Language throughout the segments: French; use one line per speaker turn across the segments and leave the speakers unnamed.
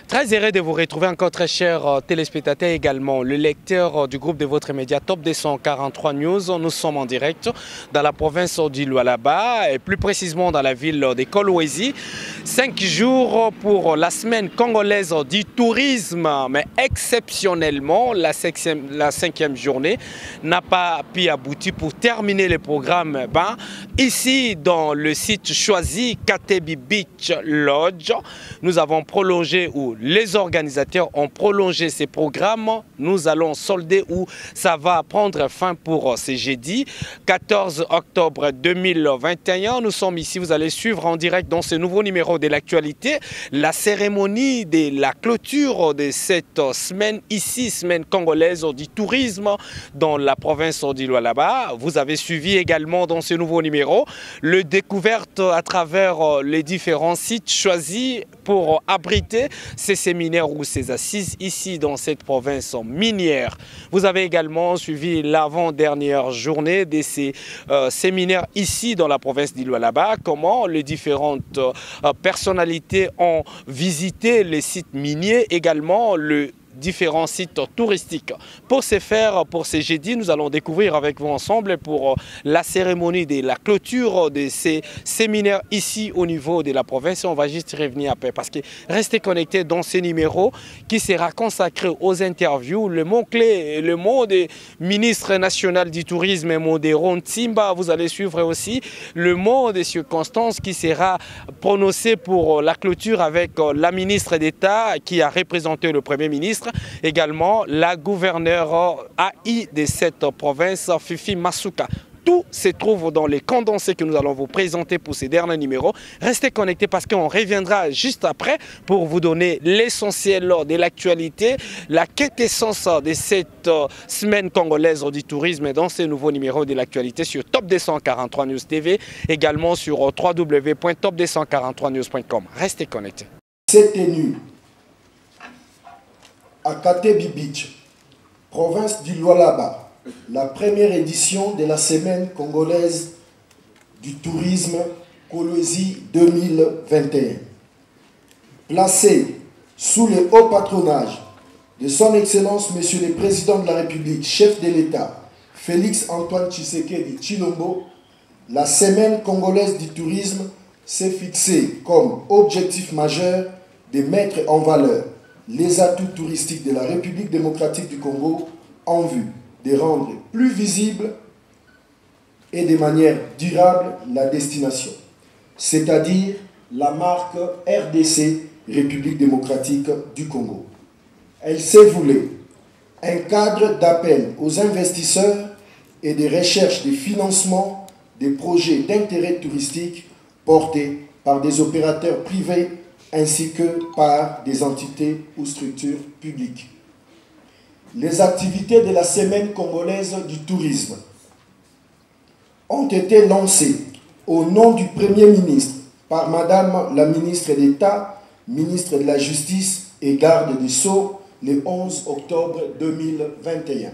Très heureux de vous retrouver encore, très chers téléspectateurs, également le lecteur du groupe de votre média Top 243 News. Nous sommes en direct dans la province du Lualaba et plus précisément dans la ville de Kolwezi. 5 jours pour la semaine congolaise du tourisme, mais exceptionnellement, la cinquième journée n'a pas pu aboutir pour terminer le programme. Ici, dans le site choisi, Katebi Beach Lodge, nous avons prolongé ou les organisateurs ont prolongé ces programmes. Nous allons solder où ça va prendre fin pour ce jeudi 14 octobre 2021. Nous sommes ici, vous allez suivre en direct dans ce nouveau numéro de l'actualité la cérémonie de la clôture de cette semaine ici, semaine congolaise du tourisme dans la province du Lualaba. Vous avez suivi également dans ce nouveau numéro le découverte à travers les différents sites choisis pour abriter ces séminaires ou ces assises ici dans cette province minière. Vous avez également suivi l'avant-dernière journée de ces séminaires ici dans la province du Lualaba, comment les différentes personnalités ont visité les sites miniers, également le différents sites touristiques. Pour ce faire, pour ce jeudi, nous allons découvrir avec vous ensemble pour la cérémonie de la clôture de ces séminaires ici au niveau de la province. On va juste revenir après parce que restez connectés dans ce numéro qui sera consacré aux interviews. Le mot-clé, le mot des ministres national du tourisme et mot de Ron Tsimba. Vous allez suivre aussi le mot des circonstances qui sera prononcé pour la clôture avec la ministre d'État qui a représenté le Premier ministre. Également la gouverneure AI de cette province, Fifi Masuka. Tout se trouve dans les condensés que nous allons vous présenter pour ces derniers numéros. Restez connectés parce qu'on reviendra juste après pour vous donner l'essentiel de l'actualité, la quintessence de cette semaine congolaise du tourisme dans ces nouveaux numéros de l'actualité sur Top 243 News TV, également sur www.top243news.com. Restez connectés.
C'est tenu à Katebi Beach, province du Lualaba, la première édition de la semaine congolaise du tourisme Kolwezi 2021. Placée sous le haut patronage de son Excellence Monsieur le Président de la République, chef de l'État, Félix Antoine Tshisekedi Tshilombo, la semaine congolaise du tourisme s'est fixée comme objectif majeur de mettre en valeur les atouts touristiques de la République démocratique du Congo en vue de rendre plus visible et de manière durable la destination, c'est-à-dire la marque RDC, République démocratique du Congo. Elle s'est voulue un cadre d'appel aux investisseurs et de recherche de financement des projets d'intérêt touristique portés par des opérateurs privés ainsi que par des entités ou structures publiques. Les activités de la semaine congolaise du tourisme ont été lancées au nom du Premier ministre par Madame la ministre d'État, ministre de la Justice et garde des Sceaux le 11 octobre 2021.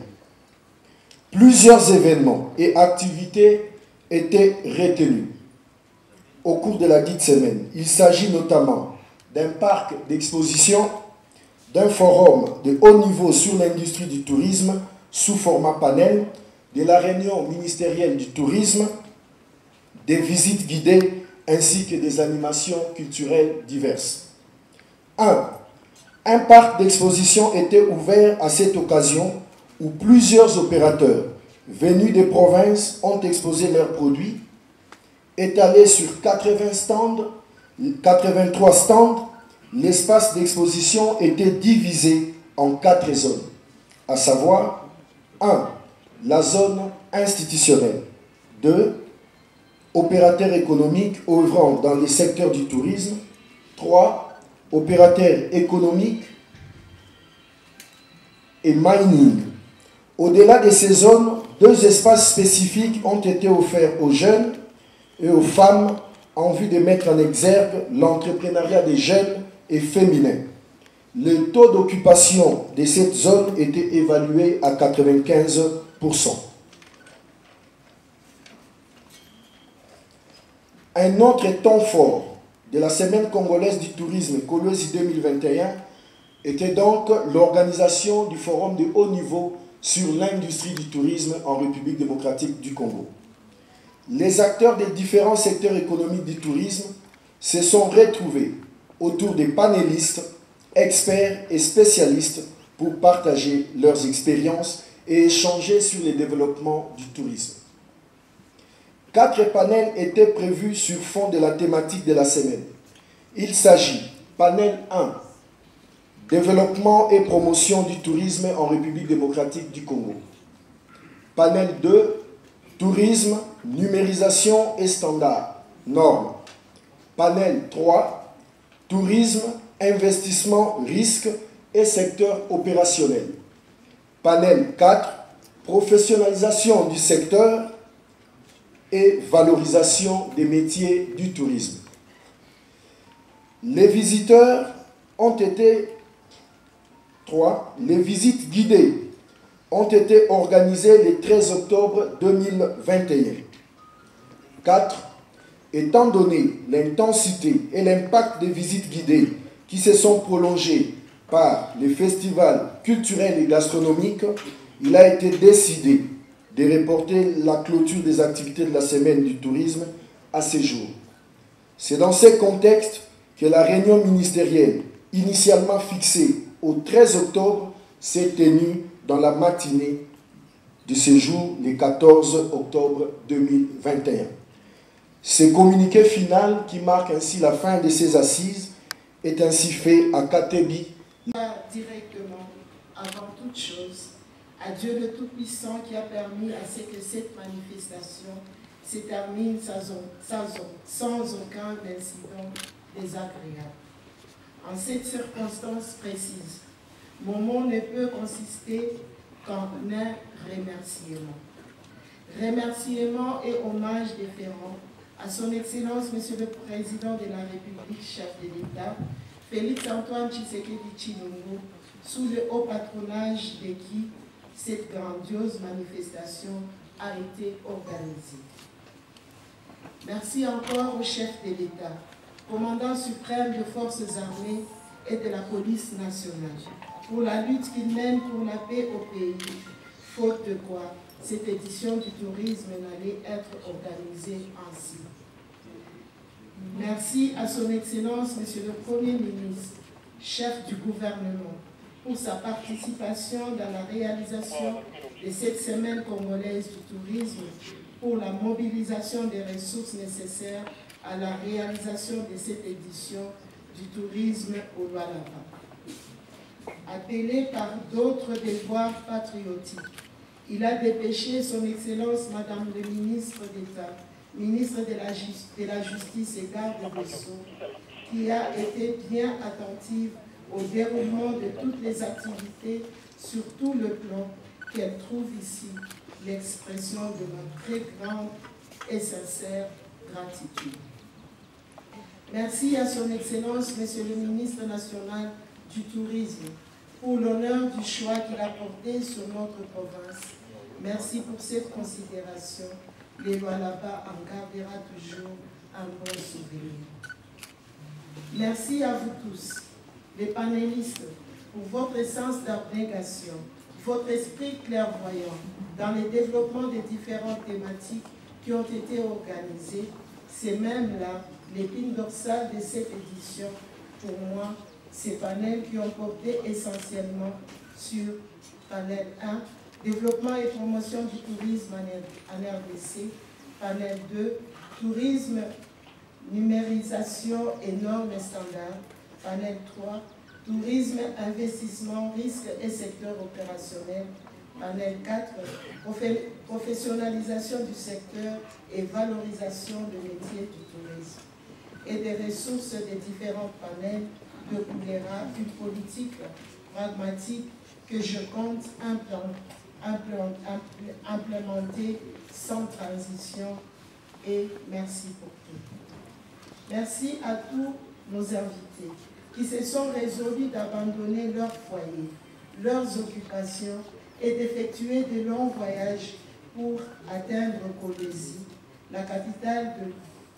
Plusieurs événements et activités étaient retenus au cours de la dite semaine. Il s'agit notamment d'un parc d'exposition, d'un forum de haut niveau sur l'industrie du tourisme sous format panel, de la réunion ministérielle du tourisme, des visites guidées ainsi que des animations culturelles diverses. Un parc d'exposition était ouvert à cette occasion où plusieurs opérateurs venus des provinces ont exposé leurs produits, étalés sur 83 stands. L'espace d'exposition était divisé en 4 zones, à savoir 1. La zone institutionnelle, 2. Opérateurs économiques œuvrant dans les secteurs du tourisme, 3. Opérateurs économiques et mining. Au-delà de ces zones, 2 espaces spécifiques ont été offerts aux jeunes et aux femmes en vue de mettre en exergue l'entrepreneuriat des jeunes et féminin. Le taux d'occupation de cette zone était évalué à 95%. Un autre temps fort de la semaine congolaise du tourisme Kolwezi 2021 était donc l'organisation du forum de haut niveau sur l'industrie du tourisme en République démocratique du Congo. Les acteurs des différents secteurs économiques du tourisme se sont retrouvés autour des panélistes, experts et spécialistes pour partager leurs expériences et échanger sur les développements du tourisme. 4 panels étaient prévus sur fond de la thématique de la semaine. Il s'agit, panel 1, développement et promotion du tourisme en République démocratique du Congo. Panel 2, tourisme, numérisation et standards, normes. Panel 3, tourisme, investissement, risques et secteur opérationnel. Panel 4, professionnalisation du secteur et valorisation des métiers du tourisme. Les visiteurs ont été 3. Les visites guidées ont été organisées le 13 octobre 2021. 4. Étant donné l'intensité et l'impact des visites guidées qui se sont prolongées par les festivals culturels et gastronomiques, il a été décidé de reporter la clôture des activités de la semaine du tourisme à ces jours. C'est dans ce contexte que la réunion ministérielle, initialement fixée au 13 octobre, s'est tenue dans la matinée de ce jour, le 14 octobre 2021. Ce communiqué final, qui marque ainsi la fin de ces assises, est ainsi fait à Katebi.
Directement, avant toute chose, à Dieu le Tout-Puissant qui a permis à ce que cette manifestation se termine sans aucun incident désagréable. En cette circonstance précise, mon mot ne peut consister qu'en un remerciement. Remerciement et hommage déférent à son Excellence, Monsieur le Président de la République, chef de l'État, Félix-Antoine Tshisekedi Tshilombo, sous le haut patronage de qui cette grandiose manifestation a été organisée. Merci encore au chef de l'État, commandant suprême des forces armées et de la police nationale, pour la lutte qu'il mène pour la paix au pays, faute de quoi cette édition du tourisme n'allait être organisée ainsi. Merci à son Excellence, Monsieur le Premier ministre, chef du gouvernement, pour sa participation dans la réalisation de cette semaine congolaise du tourisme, pour la mobilisation des ressources nécessaires à la réalisation de cette édition du tourisme au Lualaba. Appelé par d'autres devoirs patriotiques, il a dépêché son Excellence Madame le ministre d'État, ministre de la Justice et garde des Sceaux, qui a été bien attentive au déroulement de toutes les activités sur tout le plan, qu'elle trouve ici l'expression de notre très grande et sincère gratitude. Merci à son Excellence, Monsieur le ministre national du Tourisme, pour l'honneur du choix qu'il a porté sur notre province. Merci pour cette considération. Les Lualaba en gardera toujours un bon souvenir. Merci à vous tous, les panélistes, pour votre sens d'abnégation, votre esprit clairvoyant dans le développement des différentes thématiques qui ont été organisées. C'est même là l'épine dorsale de cette édition. Pour moi, ces panels qui ont porté essentiellement sur panel 1, développement et promotion du tourisme en RDC, panel 2, tourisme, numérisation et normes et standards, panel 3, tourisme, investissement, risques et secteur opérationnel, panel 4, professionnalisation du secteur et valorisation des métiers du tourisme. Et des ressources des différents panels découlera une politique pragmatique que je compte implémenter sans transition, et merci pour tout. Merci à tous nos invités qui se sont résolus d'abandonner leur foyer, leurs occupations et d'effectuer de longs voyages pour atteindre Kolwezi, la capitale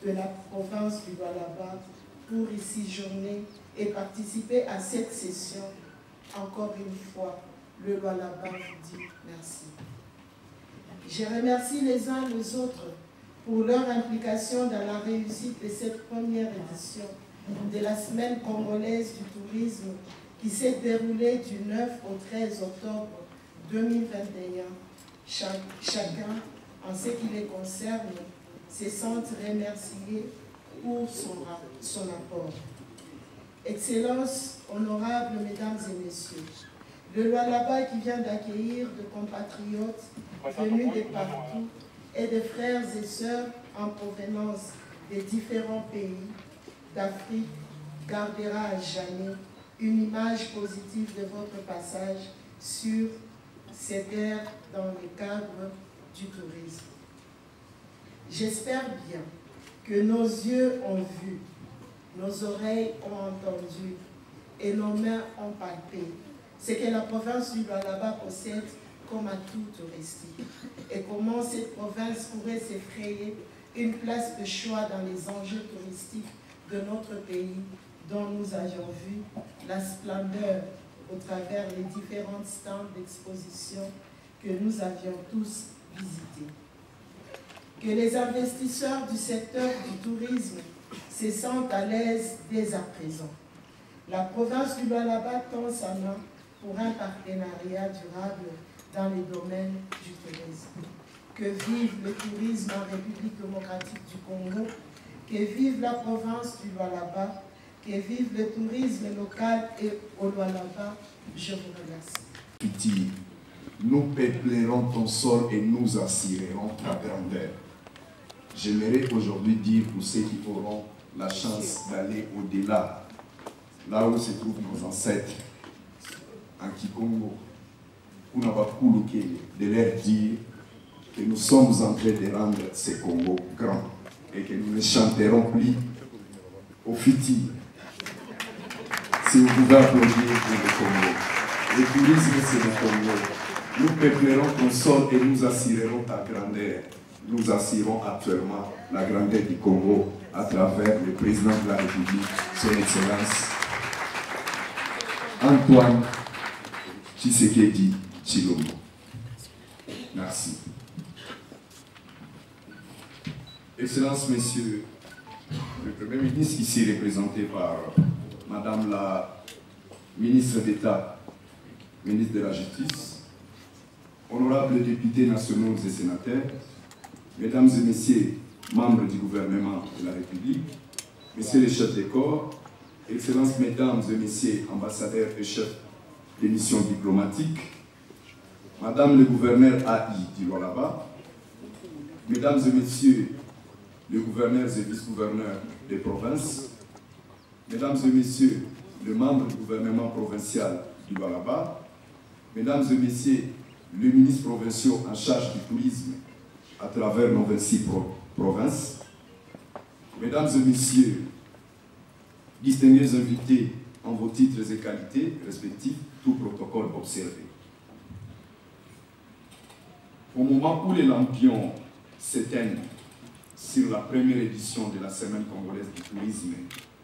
de la province du Lualaba, pour y séjourner et participer à cette session encore une fois, le Lualaba vous dit merci. Je remercie les uns les autres pour leur implication dans la réussite de cette première édition de la Semaine congolaise du tourisme qui s'est déroulée du 9 au 13 octobre 2021. Chacun, en ce qui les concerne, se sent remercié pour son apport. Excellences, honorables mesdames et messieurs, le Lualaba qui vient d'accueillir de compatriotes venus de partout et de frères et sœurs en provenance des différents pays d'Afrique gardera à jamais une image positive de votre passage sur ces terres dans le cadre du tourisme. J'espère bien que nos yeux ont vu, nos oreilles ont entendu et nos mains ont palpé ce que la province du Lualaba possède comme atout touristique et comment cette province pourrait s'effrayer une place de choix dans les enjeux touristiques de notre pays dont nous avions vu la splendeur au travers les différentes stands d'exposition que nous avions tous visités. Que les investisseurs du secteur du tourisme se sentent à l'aise dès à présent. La province du Lualaba tend sa main pour un partenariat durable dans les domaines du tourisme. Que vive le tourisme en République démocratique du Congo, que vive la province du Lualaba, que vive le tourisme local et au Lualaba. Je vous remercie.
Nous peuplerons ton sol et nous assurerons ta grandeur. J'aimerais aujourd'hui dire pour ceux qui auront la chance d'aller au-delà, là où se trouvent nos ancêtres, en Kikongo, de leur dire que nous sommes en train de rendre ce Congo grand et que nous ne chanterons plus au Fiti. Si vous pouvez applaudir pour le Congo. Le tourisme, c'est le Congo. Nous peuplerons ton sol et nous assurerons ta grandeur. Nous assurons actuellement la grandeur du Congo à travers le président de la République, son Excellence Antoine Tshisekedi Tshilombo. Merci. Excellences, Messieurs, le Premier ministre ici représenté par Madame la ministre d'État, ministre de la Justice, honorables députés nationaux et sénateurs, Mesdames et Messieurs, membres du gouvernement de la République, Messieurs les chefs de corps, Excellences, Mesdames et Messieurs, ambassadeurs et chefs des missions diplomatiques, Madame le gouverneur AI du Lualaba, Mesdames et Messieurs, les gouverneurs et vice-gouverneurs des provinces, Mesdames et Messieurs, les membres du gouvernement provincial du Lualaba, Mesdames et Messieurs, les ministres provinciaux en charge du tourisme à travers nos 26 provinces, Mesdames et Messieurs, distingués invités en vos titres et qualités respectifs, tout protocole observé. Au moment où les lampions s'éteignent sur la première édition de la Semaine congolaise du tourisme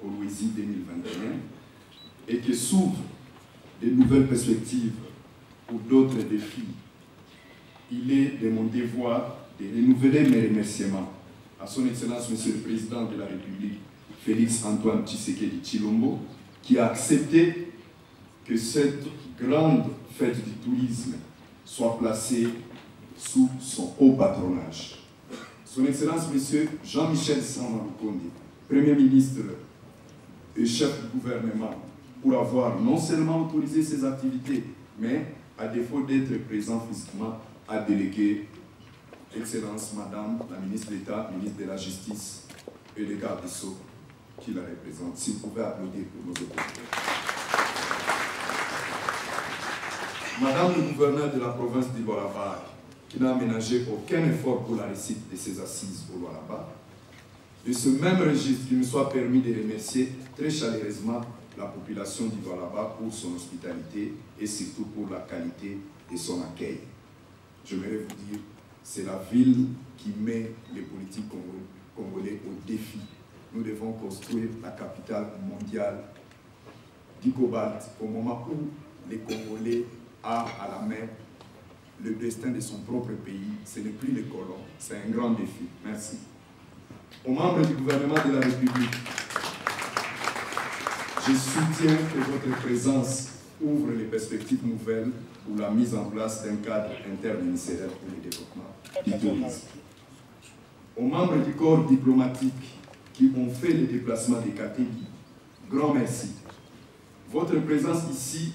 au Louisie 2021 et que s'ouvrent de nouvelles perspectives ou d'autres défis, il est de mon devoir de renouveler mes remerciements à son Excellence Monsieur le Président de la République, Félix Antoine Tshisekedi Tshilombo, qui a accepté que cette grande fête du tourisme soit placée sous son haut patronage. Son Excellence Monsieur Jean-Michel Sama-Lukonde, Premier ministre et chef du gouvernement, pour avoir non seulement autorisé ces activités, mais à défaut d'être présent physiquement, a délégué Excellence Madame la ministre d'État, ministre de la Justice et le garde des Sceaux qui la représente. Si vous pouvez applaudir pour nos autorités. Madame le gouverneur de la province du Lualaba, qui n'a ménagé aucun effort pour la réussite de ses assises au Lualaba, de ce même registre qui nous soit permis de remercier très chaleureusement la population du Lualaba pour son hospitalité et surtout pour la qualité de son accueil. J'aimerais vous dire, c'est la ville qui met les politiques congolais au défi. Nous devons construire la capitale mondiale du cobalt au moment où les Congolais a à la main le destin de son propre pays. Ce n'est plus les colons, c'est un grand défi. Merci. Aux membres du gouvernement de la République, je soutiens que votre présence ouvre les perspectives nouvelles pour la mise en place d'un cadre interministériel pour le développement du tourisme. Aux membres du corps diplomatique qui ont fait le déplacement des Kategi, grand merci. Votre présence ici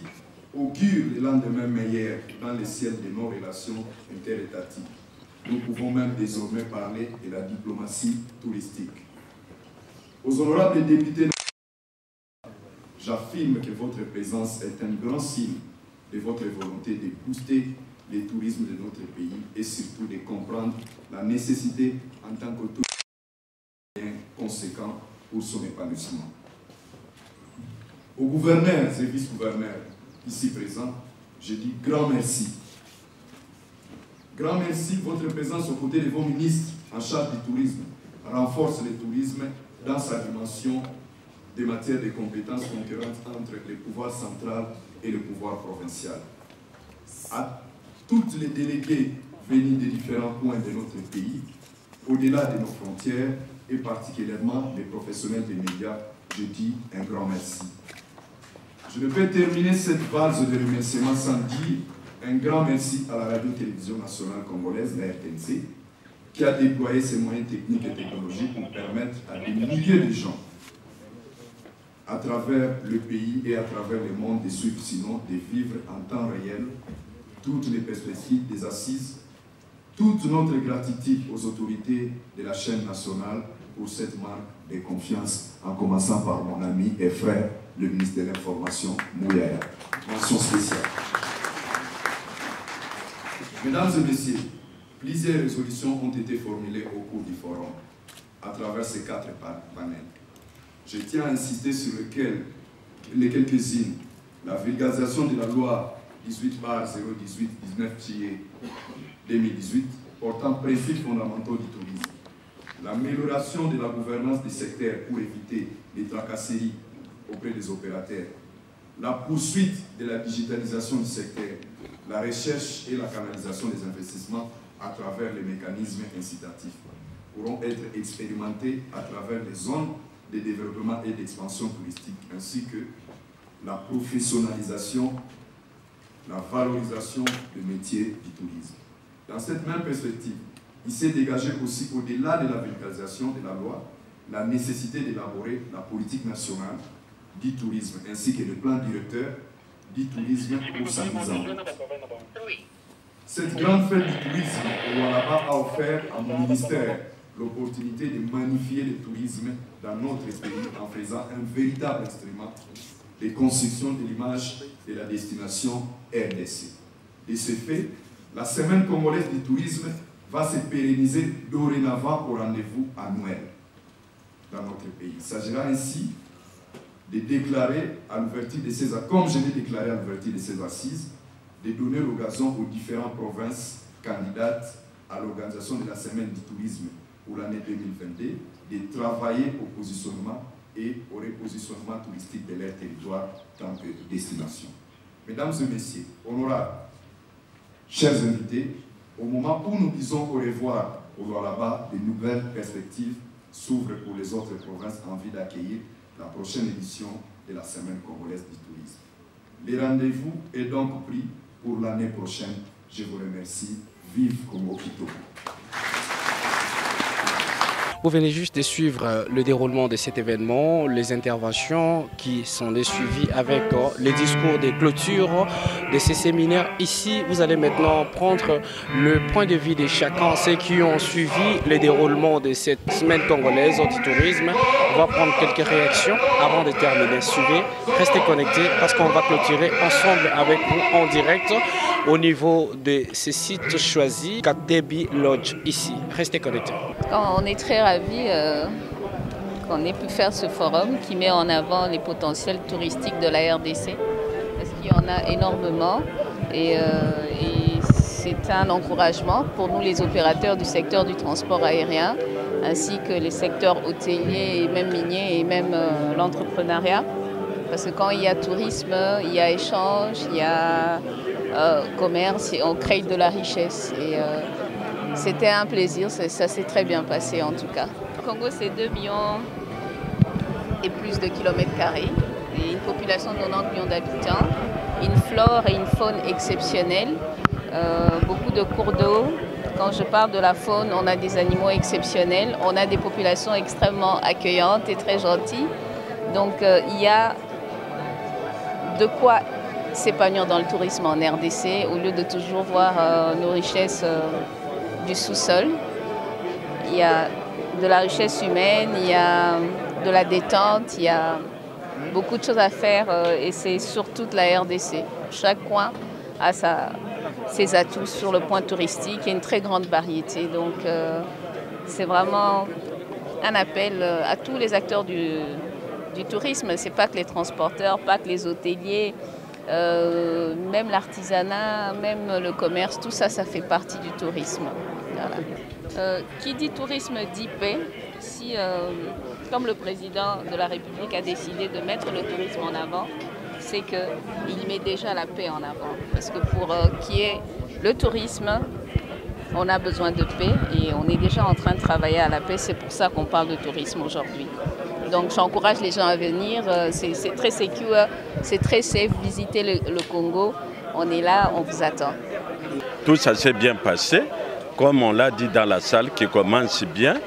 augure le lendemain meilleur dans le ciel de nos relations interétatiques. Nous pouvons même désormais parler de la diplomatie touristique. Aux honorables députés, j'affirme que votre présence est un grand signe de votre volonté de booster le tourisme de notre pays et surtout de comprendre la nécessité en tant que tourisme conséquent pour son épanouissement. Aux gouverneurs et vice-gouverneurs ici présents, je dis grand merci. Grand merci, votre présence aux côtés de vos ministres en charge du tourisme renforce le tourisme dans sa dimension des matières de compétences concurrentes entre le pouvoir central et le pouvoir provincial. À toutes les délégués venus des différents points de notre pays, au-delà de nos frontières, et particulièrement les professionnels des médias, je dis un grand merci. Je ne peux terminer cette phase de remerciements sans dire un grand merci à la Radio-Télévision nationale congolaise, la RTNC, qui a déployé ses moyens techniques et technologiques pour permettre à des milliers de gens à travers le pays et à travers le monde de suivre, sinon de vivre en temps réel toutes les perspectives des assises. Toute notre gratitude aux autorités de la chaîne nationale pour cette marque de confiance, en commençant par mon ami et frère, le ministre de l'Information, Mouyaya. Mention spéciale. Mesdames et messieurs, plusieurs résolutions ont été formulées au cours du forum, à travers ces 4 panels. Je tiens à insister sur les quelques-unes. La vulgarisation de la loi 18/018 19 juillet 2018 portant principes fondamentaux du tourisme. L'amélioration de la gouvernance des secteurs pour éviter les tracasseries auprès des opérateurs. La poursuite de la digitalisation du secteur. La recherche et la canalisation des investissements à travers les mécanismes incitatifs pourront être expérimentés à travers les zones de développement et d'expansion touristique, ainsi que la professionnalisation, la valorisation du métier du tourisme. Dans cette même perspective, il s'est dégagé aussi, au-delà de la vulgarisation de la loi, la nécessité d'élaborer la politique nationale du tourisme, ainsi que le plan directeur du tourisme pour sa mise en œuvre. Cette grande fête du tourisme au Lualaba a offert à mon ministère l'opportunité de magnifier le tourisme dans notre pays en faisant un véritable instrument de construction de l'image de la destination RDC. De ce fait, la Semaine congolaise du tourisme va se pérenniser dorénavant au rendez-vous annuel dans notre pays. Il s'agira ainsi de déclarer à l'ouverture de ces assises, comme je l'ai déclaré à l'ouverture de ces assises, de donner l'occasion aux différentes provinces candidates à l'organisation de la Semaine du tourisme pour l'année 2022 de travailler au positionnement et au repositionnement touristique de leur territoire en tant que destination. Mesdames et messieurs, honorables, chers invités, au moment où nous disons au revoir au Lualaba, de nouvelles perspectives s'ouvrent pour les autres provinces en vue d'accueillir la prochaine édition de la Semaine congolaise du tourisme. Le rendez-vous est donc pris pour l'année prochaine. Je vous remercie. Vive Congo Kitoko.
Vous venez juste de suivre le déroulement de cet événement, les interventions qui sont suivies avec les discours des clôtures de ces séminaires. Ici, vous allez maintenant prendre le point de vue de chacun, ceux qui ont suivi le déroulement de cette semaine congolaise du tourisme. On va prendre quelques réactions avant de terminer. Suivez, restez connectés parce qu'on va clôturer ensemble avec vous en direct au niveau de ces sites choisis, Katebi Lodge ici. Restez connectés.
On est très ravis qu'on ait pu faire ce forum qui met en avant les potentiels touristiques de la RDC, parce qu'il y en a énormément et c'est un encouragement pour nous les opérateurs du secteur du transport aérien, ainsi que les secteurs hôteliers et même miniers et même l'entrepreneuriat. Parce que quand il y a tourisme, il y a échange, il y a commerce, et on crée de la richesse. Et c'était un plaisir, ça s'est très bien passé en tout cas. Le Congo, c'est 2 millions et plus de kilomètres carrés, et une population de 90 millions d'habitants, une flore et une faune exceptionnelles, beaucoup de cours d'eau. Quand je parle de la faune, on a des animaux exceptionnels, on a des populations extrêmement accueillantes et très gentilles. Donc il y a de quoi s'épanouir dans le tourisme en RDC, au lieu de toujours voir nos richesses du sous-sol. Il y a de la richesse humaine, il y a de la détente, il y a beaucoup de choses à faire et c'est sur toute la RDC. Chaque coin a ses atouts sur le point touristique, il y a une très grande variété. Donc c'est vraiment un appel à tous les acteurs du tourisme. Ce n'est pas que les transporteurs, pas que les hôteliers, même l'artisanat, même le commerce, tout ça, ça fait partie du tourisme. Voilà. Qui dit tourisme dit paix. Si, comme le président de la République a décidé de mettre le tourisme en avant, c'est qu'il met déjà la paix en avant. Parce que pour qu'il y ait le tourisme, on a besoin de paix et on est déjà en train de travailler à la paix. C'est pour ça qu'on parle de tourisme aujourd'hui. Donc j'encourage les gens à venir. C'est très secure, c'est très safe. Visiter le Congo. On est là, on vous attend.
Tout ça s'est bien passé. Comme on l'a dit dans la salle, qui commence bien,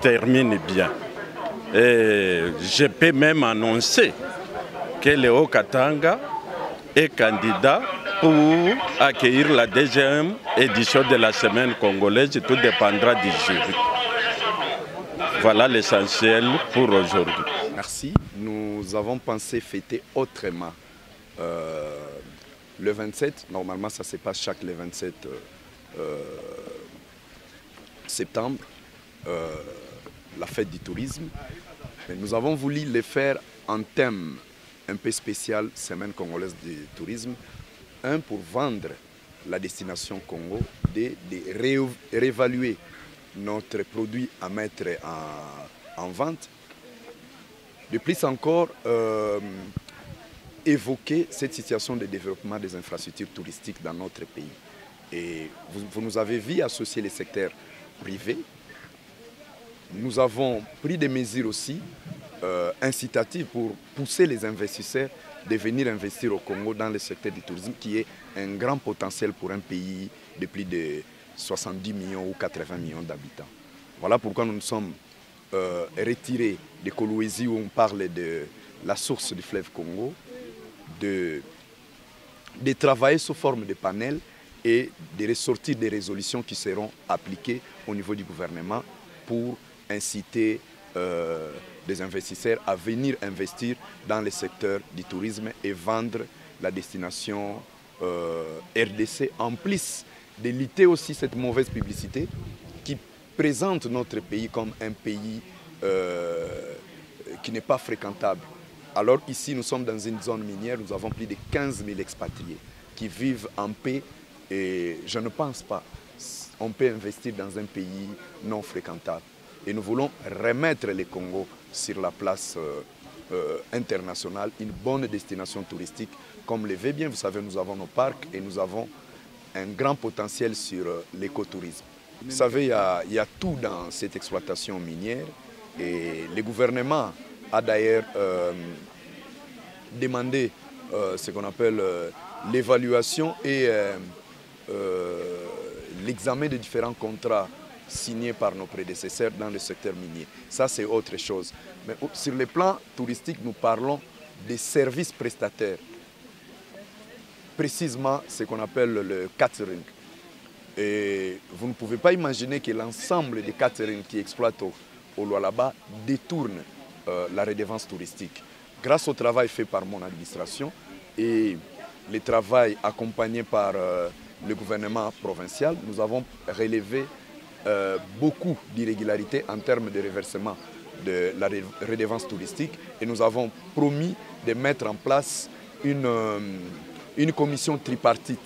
termine bien. Et je peux même annoncer que Léo Katanga est candidat pour accueillir la deuxième édition de la Semaine congolaise. Tout dépendra du jury. Voilà l'essentiel pour aujourd'hui.
Merci. Nous avons pensé fêter autrement. Le 27, normalement ça se passe chaque le 27 septembre, la fête du tourisme. Mais nous avons voulu le faire en thème un peu spécial, Semaine congolaise du tourisme. Un, pour vendre la destination Congo, de réévaluer notre produit à mettre en vente. De plus encore, évoquer cette situation de développement des infrastructures touristiques dans notre pays. Et vous nous avez vu associer les secteurs privés. Nous avons pris des mesures aussi incitatives pour pousser les investisseurs de venir investir au Congo dans le secteur du tourisme, qui est un grand potentiel pour un pays de plus de 70 millions ou 80 millions d'habitants. Voilà pourquoi nous nous sommes retirés de Kolwezi, où on parle de la source du fleuve Congo, de travailler sous forme de panels et de ressortir des résolutions qui seront appliquées au niveau du gouvernement pour inciter des investisseurs à venir investir dans le secteur du tourisme et vendre la destination RDC, en plus de lutter aussi cette mauvaise publicité qui présente notre pays comme un pays qui n'est pas fréquentable. Alors ici, nous sommes dans une zone minière, nous avons plus de 15 000 expatriés qui vivent en paix et je ne pense pas qu'on peut investir dans un pays non fréquentable. Et nous voulons remettre le Congo sur la place internationale, une bonne destination touristique. Comme le veut bien, vous savez, nous avons nos parcs et nous avons un grand potentiel sur l'écotourisme. Vous savez, il y a tout dans cette exploitation minière et le gouvernement a d'ailleurs demandé ce qu'on appelle l'évaluation et l'examen des différents contrats signés par nos prédécesseurs dans le secteur minier. Ça, c'est autre chose. Mais sur le plan touristique, nous parlons des services prestataires. Précisément ce qu'on appelle le catering. Et vous ne pouvez pas imaginer que l'ensemble des catering qui exploitent au Lualaba détournent la redevance touristique. Grâce au travail fait par mon administration et le travail accompagné par le gouvernement provincial, nous avons relevé beaucoup d'irrégularités en termes de reversement de la redevance touristique et nous avons promis de mettre en place une commission tripartite.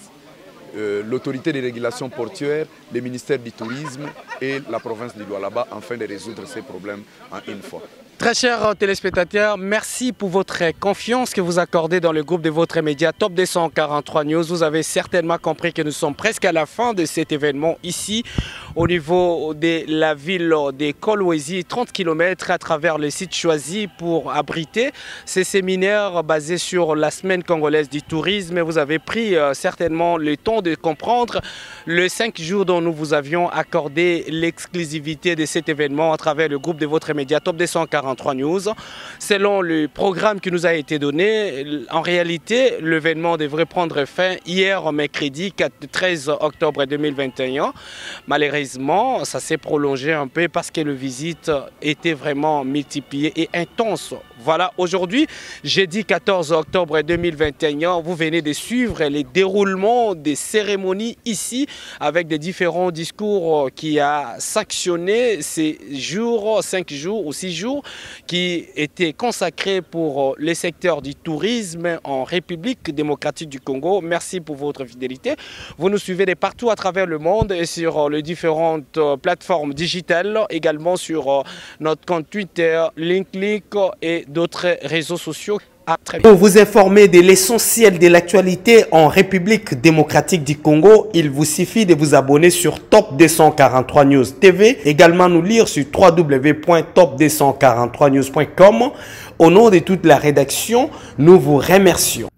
L'autorité de régulation portuaire, le ministère du tourisme et la province du Lualaba afin de résoudre ces problèmes en une fois.
Très chers téléspectateurs, merci pour votre confiance que vous accordez dans le groupe de votre média Top 243 News. Vous avez certainement compris que nous sommes presque à la fin de cet événement ici au niveau de la ville de Kolwezi, 30 km à travers le site choisi pour abriter ces séminaires basés sur la semaine congolaise du tourisme. Vous avez pris certainement le temps de comprendre les 5 jours dont nous vous avions accordé l'exclusivité de cet événement à travers le groupe de votre média Top 243 News. Selon le programme qui nous a été donné, en réalité, l'événement devrait prendre fin hier, mercredi 13 octobre 2021. Malheureusement, ça s'est prolongé un peu parce que les visites étaient vraiment multipliées et intenses. Voilà, aujourd'hui, jeudi 14 octobre 2021, vous venez de suivre les déroulements des cérémonies ici avec des différents discours qui a sanctionné ces jours, 5 jours ou 6 jours qui étaient consacrés pour le secteur du tourisme en République démocratique du Congo. Merci pour votre fidélité. Vous nous suivez de partout à travers le monde et sur les différentes plateformes digitales, également sur notre compte Twitter, LinkedIn et d'autres réseaux sociaux. Pour vous informer de l'essentiel de l'actualité en République démocratique du Congo, il vous suffit de vous abonner sur Top 243 News TV, également nous lire sur www.top243news.com. Au nom de toute la rédaction, nous vous remercions.